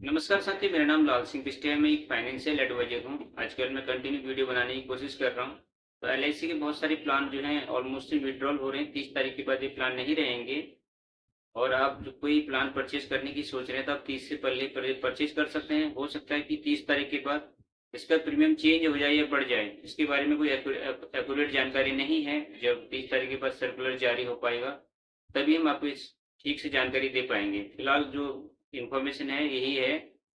नमस्कार साथी, मेरा नाम लाल सिंह पिस्टिया है। मैं एक फाइनेंशियल एडवाइजर हूँ। आजकल मैं कंटिन्यू वीडियो बनाने की कोशिश कर रहा हूँ। तो एलआईसी के बहुत सारे प्लान जो हैं ऑलमोस्ट विड्रॉल हो रहे हैं। 30 तारीख के बाद ये प्लान नहीं रहेंगे। और आप जो कोई प्लान परचेज करने की सोच रहे हैं तो आप 30 से पहले परचेज कर सकते हैं। हो सकता है कि 30 तारीख के बाद इसका प्रीमियम चेंज हो जाए या बढ़ जाए। इसके बारे में कोई एक्यूरेट जानकारी नहीं है। जब 30 तारीख के बाद सर्कुलर जारी हो पाएगा तभी हम आपको इस ठीक से जानकारी दे पाएंगे। फिलहाल जो इन्फॉर्मेशन है यही है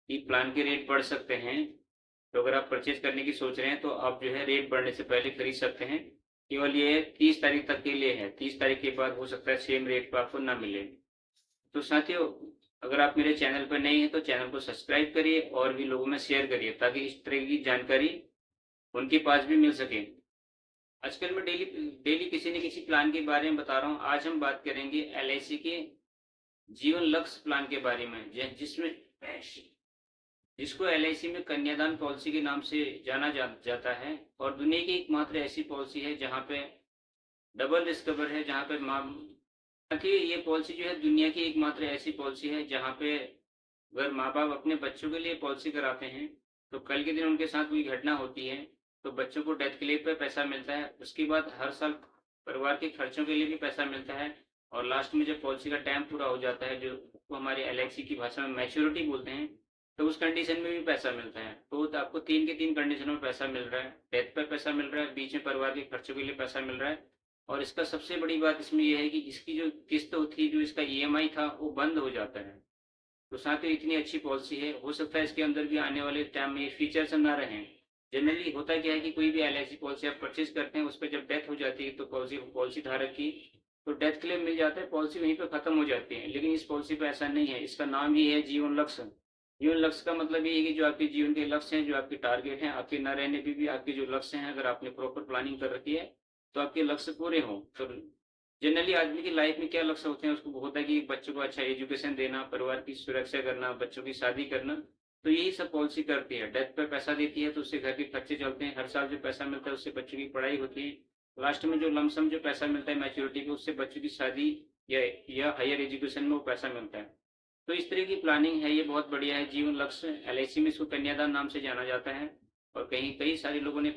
कि प्लान के रेट बढ़ सकते हैं। तो अगर आप परचेज करने की सोच रहे हैं तो आप जो है रेट बढ़ने से पहले खरीद सकते हैं। केवल ये 30 तारीख तक के लिए है। 30 तारीख के बाद हो सकता है सेम रेट पर आपको ना मिले। तो साथियों, अगर आप मेरे चैनल पर नए हैं तो चैनल को सब्सक्राइब करिए और भी लोगों में शेयर करिए ताकि इस तरह की जानकारी उनके पास भी मिल सके। आजकल मैं डेली डेली किसी न किसी प्लान के बारे में बता रहा हूँ। आज हम बात करेंगे एलआईसी के जीवन लक्ष्य प्लान के बारे में, जिसमें जिसको एलआईसी में कन्यादान पॉलिसी के नाम से जाता है। और दुनिया की एकमात्र ऐसी पॉलिसी है जहाँ पे डबल रिस्क कवर है, जहाँ पे ये पॉलिसी जो है दुनिया की एकमात्र ऐसी पॉलिसी है जहाँ पे अगर माँ बाप अपने बच्चों के लिए पॉलिसी कराते हैं तो कल के दिन उनके साथ कोई घटना होती है तो बच्चों को डेथ क्लेम पे पैसा मिलता है। उसके बाद हर साल परिवार के खर्चों के लिए भी पैसा मिलता है। और लास्ट में जब पॉलिसी का टाइम पूरा हो जाता है, जो हमारे एलआईसी की भाषा में मैच्योरिटी बोलते हैं, तो उस कंडीशन में भी पैसा मिलता है। तो आपको 3 के 3 कंडीशनों में पैसा मिल रहा है। डेथ पर पैसा मिल रहा है, बीच में परिवार के खर्चों के लिए पैसा मिल रहा है। और इसका सबसे बड़ी बात इसमें यह है कि इसकी जो किस्त थी, जो इसका ईएमआई था, वो बंद हो जाता है। तो साथ ही इतनी अच्छी पॉलिसी है। हो सकता है इसके अंदर भी आने वाले टाइम में ये फीचर्स ना रहें। जनरली होता क्या है कि कोई भी एलआईसी पॉलिसी आप परचेज करते हैं, उस पर जब डेथ हो जाती है तो पॉलिसी धारक की तो डेथ क्लेम मिल जाता है, पॉलिसी वहीं पर खत्म हो जाती है। लेकिन इस पॉलिसी पे ऐसा नहीं है। इसका नाम ही है जीवन लक्ष्य। जीवन लक्ष्य का मतलब ये है कि जो आपके जीवन के लक्ष्य हैं, जो आपके टारगेट हैं, आपके न रहने पे भी आपके जो लक्ष्य हैं, अगर आपने प्रॉपर प्लानिंग कर रखी है तो आपके लक्ष्य पूरे हों। तो जनरली आदमी की लाइफ में क्या लक्ष्य होते हैं, उसको होता है कि बच्चों को अच्छा एजुकेशन देना, परिवार की सुरक्षा करना, बच्चों की शादी करना। तो यही सब पॉलिसी करती है। डेथ पर पैसा देती है तो उससे घर के खर्चे चलते हैं। हर साल जो पैसा मिलता है उससे बच्चों की पढ़ाई होती है। लास्ट में जो लमसम जो पैसा मिलता है मैच्योरिटी पे, उससे बच्चों की शादी या हायर एजुकेशन में वो पैसा मिलता है। तो इस तरह की प्लानिंग है, ये बहुत बढ़िया है। जीवन लक्ष्य एलआईसी में इसको कन्यादान नाम से जाना जाता है। और कहीं कई सारे लोगों ने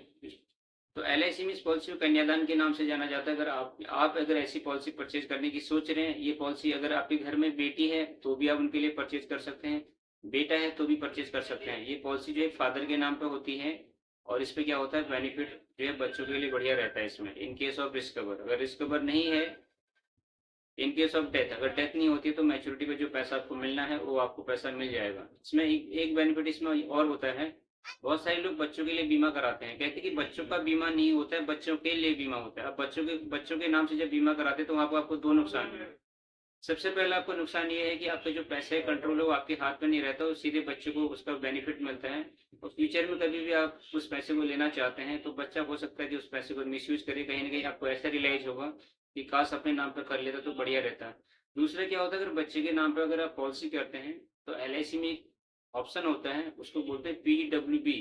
तो एलआईसी में इस पॉलिसी को कन्यादान के नाम से जाना जाता है। अगर आप अगर ऐसी पॉलिसी परचेज करने की सोच रहे हैं, ये पॉलिसी अगर आपके घर में बेटी है तो भी आप उनके लिए परचेज कर सकते हैं, बेटा है तो भी परचेज कर सकते हैं। ये पॉलिसी जो है फादर के नाम पे होती है। और इस पे क्या होता है, बेनिफिट जो है बच्चों के लिए बढ़िया रहता है। इसमें in case of risk cover, अगर रिस्क कवर नहीं है, इन केस ऑफ डेथ, अगर डेथ नहीं होती है तो मैच्योरिटी पे जो पैसा आपको मिलना है वो आपको पैसा मिल जाएगा। इसमें एक बेनिफिट इसमें और होता है। बहुत सारे लोग बच्चों के लिए बीमा कराते हैं, कहते हैं कि बच्चों का बीमा नहीं होता है, बच्चों के लिए बीमा होता है। अब बच्चों के नाम से जब बीमा कराते हैं तो वहाँ पर आपको दो नुकसान है। सबसे पहला आपको नुकसान ये है कि आपका जो पैसे कंट्रोल है वो आपके हाथ में नहीं रहता, वो सीधे बच्चे को उसका बेनिफिट मिलता है। और फ्यूचर में कभी भी आप उस पैसे को लेना चाहते हैं तो बच्चा हो सकता है कि उस पैसे को मिसयूज करे। कहीं ना कहीं आपको ऐसा रियलाइज होगा कि काश अपने नाम पर कर लेता तो बढ़िया रहता। दूसरा क्या होता है, अगर बच्चे के नाम पर अगर आप पॉलिसी करते हैं तो एलआईसी में एक ऑप्शन होता है, उसको बोलते हैं पीडब्ल्यूबी,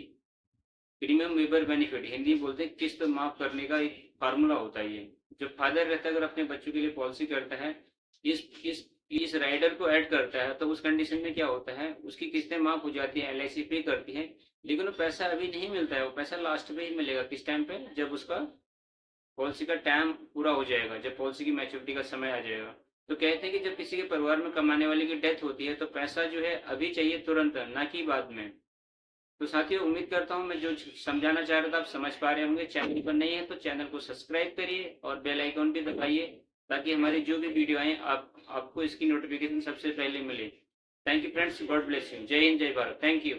प्रीमियम वेबर बेनिफिट। हिंदी में बोलते हैं किस्त माफ करने का एक फार्मूला होता है। ये जब फादर रहता है, अगर अपने बच्चों के लिए पॉलिसी करता है, इस इस इस राइडर को ऐड करता है, तो उस कंडीशन में क्या होता है, उसकी किस्तें माफ हो जाती है, एलआईसी पे करती है। लेकिन वो पैसा अभी नहीं मिलता है, वो पैसा लास्ट में ही मिलेगा। किस टाइम पे, जब उसका पॉलिसी का टाइम पूरा हो जाएगा, जब पॉलिसी की मैच्योरिटी का समय आ जाएगा। तो कहते हैं कि जब किसी के परिवार में कमाने वाले की डेथ होती है तो पैसा जो है अभी चाहिए तुरंत, ना कि बाद में। तो साथियों, उम्मीद करता हूँ मैं जो समझाना चाह रहा था आप समझ पा रहे होंगे। चैनल पर नहीं है तो चैनल को सब्सक्राइब करिए और बेल आइकॉन भी दबाइए ताकि हमारी जो भी वीडियो आए आपको इसकी नोटिफिकेशन सबसे पहले मिले। Thank you friends, God bless you. जय हिंद, जय भारत। Thank you.